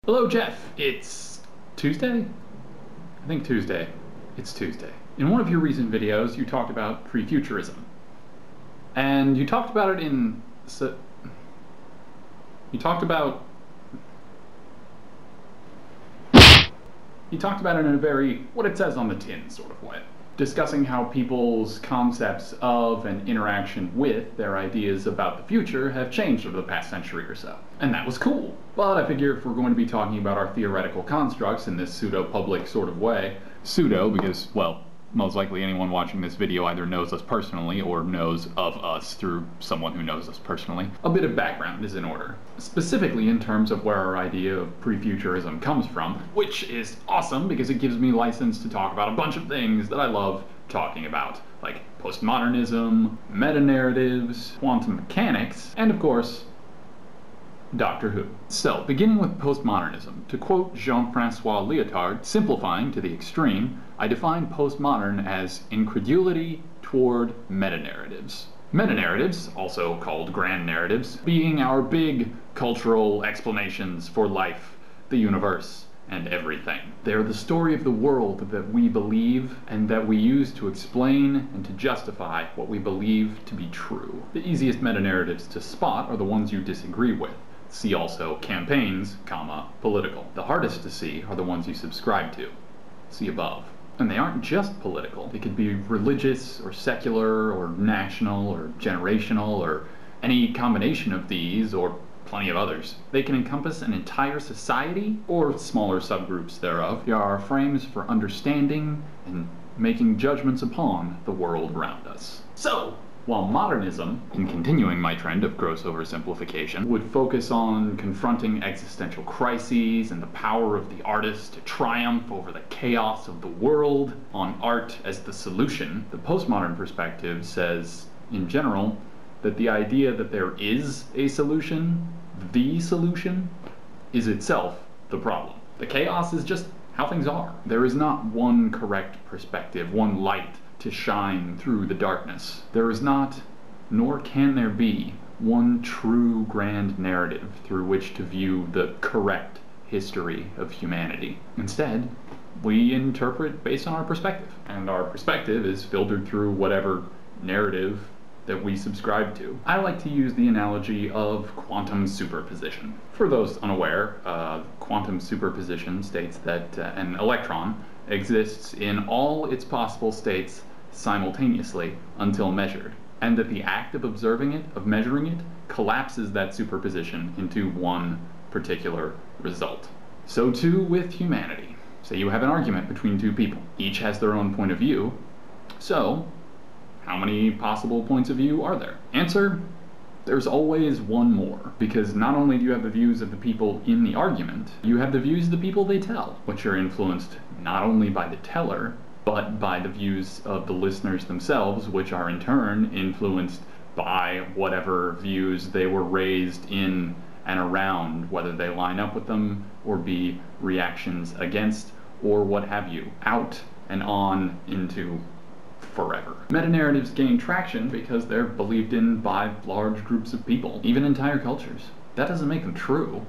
Hello, Jeff. It's Tuesday? I think Tuesday. It's Tuesday. In one of your recent videos, you talked about Prefuturism. And you talked about it in... You talked about it in a very, what it says on the tin sort of way. Discussing how people's concepts of and interaction with their ideas about the future have changed over the past century or so. And that was cool. But I figure if we're going to be talking about our theoretical constructs in this pseudo-public sort of way, pseudo because, well, most likely anyone watching this video either knows us personally or knows of us through someone who knows us personally, a bit of background is in order. Specifically in terms of where our idea of prefuturism comes from, which is awesome because it gives me license to talk about a bunch of things that I love talking about, like postmodernism, metanarratives, quantum mechanics, and of course, Doctor Who. So, beginning with postmodernism, to quote Jean-Francois Lyotard, simplifying to the extreme, I define postmodern as incredulity toward metanarratives. Metanarratives, also called grand narratives, being our big cultural explanations for life, the universe, and everything. They are the story of the world that we believe and that we use to explain and to justify what we believe to be true. The easiest metanarratives to spot are the ones you disagree with. See also campaigns, political. The hardest to see are the ones you subscribe to. See above. And they aren't just political. They could be religious or secular or national or generational or any combination of these or plenty of others. They can encompass an entire society or smaller subgroups thereof. They are frames for understanding and making judgments upon the world around us. So, while modernism, in continuing my trend of gross oversimplification, would focus on confronting existential crises and the power of the artist to triumph over the chaos of the world, on art as the solution, the postmodern perspective says, in general, that the idea that there is a solution, the solution, is itself the problem. The chaos is just how things are. There is not one correct perspective, one light to shine through the darkness. There is not, nor can there be, one true grand narrative through which to view the correct history of humanity. Instead, we interpret based on our perspective, and our perspective is filtered through whatever narrative that we subscribe to. I like to use the analogy of quantum superposition. For those unaware, quantum superposition states that an electron exists in all its possible states simultaneously until measured, and that the act of observing it, of measuring it, collapses that superposition into one particular result. So too with humanity. Say you have an argument between two people. Each has their own point of view. So, how many possible points of view are there? Answer: there's always one more, because not only do you have the views of the people in the argument, you have the views of the people they tell, which are influenced not only by the teller, but by the views of the listeners themselves, which are in turn influenced by whatever views they were raised in and around, whether they line up with them or be reactions against, or what have you, out and on into forever. Metanarratives gain traction because they're believed in by large groups of people, even entire cultures. That doesn't make them true,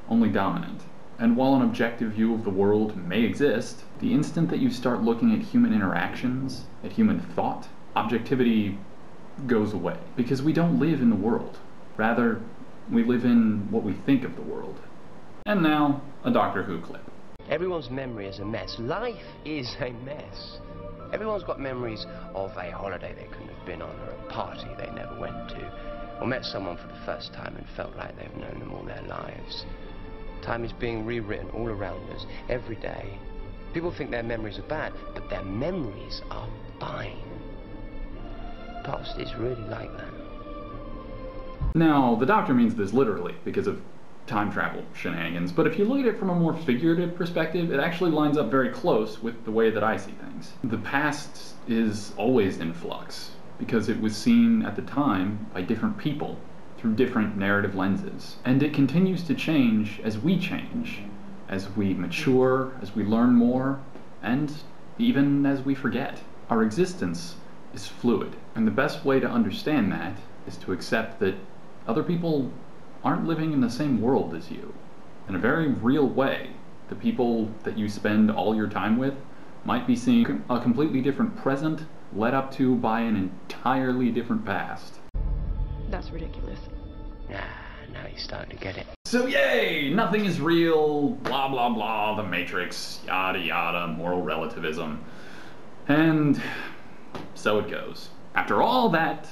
only dominant. And while an objective view of the world may exist, the instant that you start looking at human interactions, at human thought, objectivity goes away. Because we don't live in the world. Rather, we live in what we think of the world. And now, a Doctor Who clip. Everyone's memory is a mess. Life is a mess. Everyone's got memories of a holiday they couldn't have been on, or a party they never went to, or met someone for the first time and felt like they've known them all their lives. Time is being rewritten all around us, every day. People think their memories are bad, but their memories are fine. The past is really like that. Now, the Doctor means this literally, because of time travel shenanigans, but if you look at it from a more figurative perspective, it actually lines up very close with the way that I see things. The past is always in flux, because it was seen at the time by different people, through different narrative lenses. And it continues to change as we mature, as we learn more, and even as we forget. Our existence is fluid, and the best way to understand that is to accept that other people aren't living in the same world as you. In a very real way, the people that you spend all your time with might be seeing a completely different present led up to by an entirely different past. That's ridiculous. Now you're starting to get it. So yay! Nothing is real, blah blah blah, the Matrix, yada yada, moral relativism. And so it goes. After all that,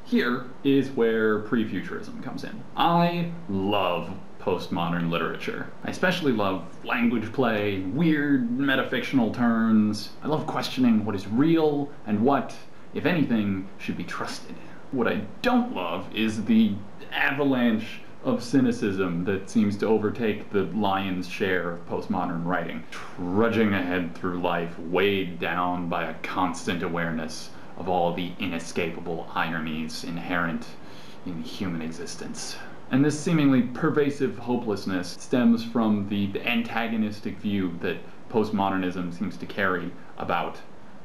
here is where Prefuturism comes in. I love postmodern literature. I especially love language play, weird metafictional turns. I love questioning what is real and what, if anything, should be trusted. What I don't love is the avalanche of cynicism that seems to overtake the lion's share of postmodern writing, trudging ahead through life, weighed down by a constant awareness of all the inescapable ironies inherent in human existence. And this seemingly pervasive hopelessness stems from the antagonistic view that postmodernism seems to carry about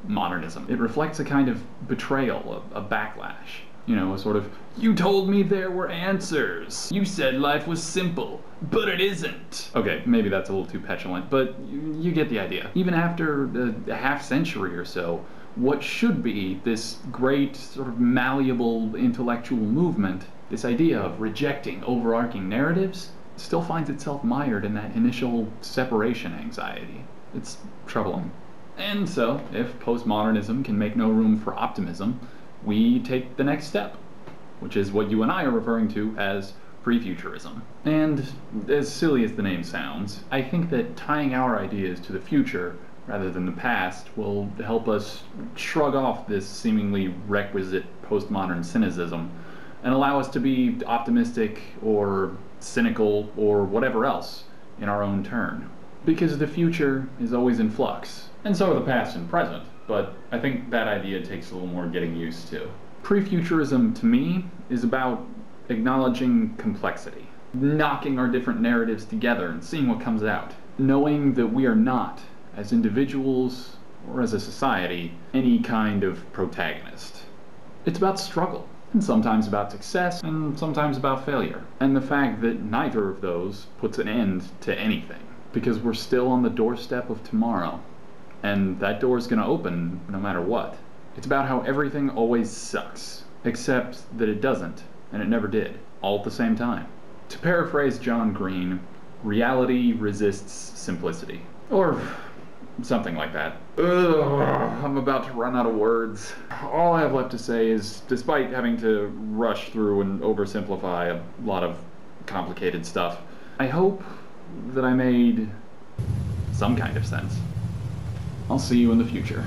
modernism. It reflects a kind of betrayal, a backlash. You know, a sort of, you told me there were answers. You said life was simple, but it isn't. Okay, maybe that's a little too petulant, but you get the idea. Even after a half century or so, what should be this great sort of malleable intellectual movement, this idea of rejecting overarching narratives, still finds itself mired in that initial separation anxiety. It's troubling. And so, if postmodernism can make no room for optimism, we take the next step, which is what you and I are referring to as Prefuturism. And as silly as the name sounds, I think that tying our ideas to the future rather than the past will help us shrug off this seemingly requisite postmodern cynicism and allow us to be optimistic or cynical or whatever else in our own turn. Because the future is always in flux, and so are the past and present, but I think that idea takes a little more getting used to. Prefuturism, to me, is about acknowledging complexity, knocking our different narratives together and seeing what comes out, knowing that we are not, as individuals or as a society, any kind of protagonist. It's about struggle, and sometimes about success, and sometimes about failure, and the fact that neither of those puts an end to anything, because we're still on the doorstep of tomorrow, and that door is going to open no matter what. It's about how everything always sucks, except that it doesn't, and it never did, all at the same time. To paraphrase John Green, reality resists simplicity. Or something like that. Ugh, I'm about to run out of words. All I have left to say is, despite having to rush through and oversimplify a lot of complicated stuff, I hope that I made some kind of sense. I'll see you in the future.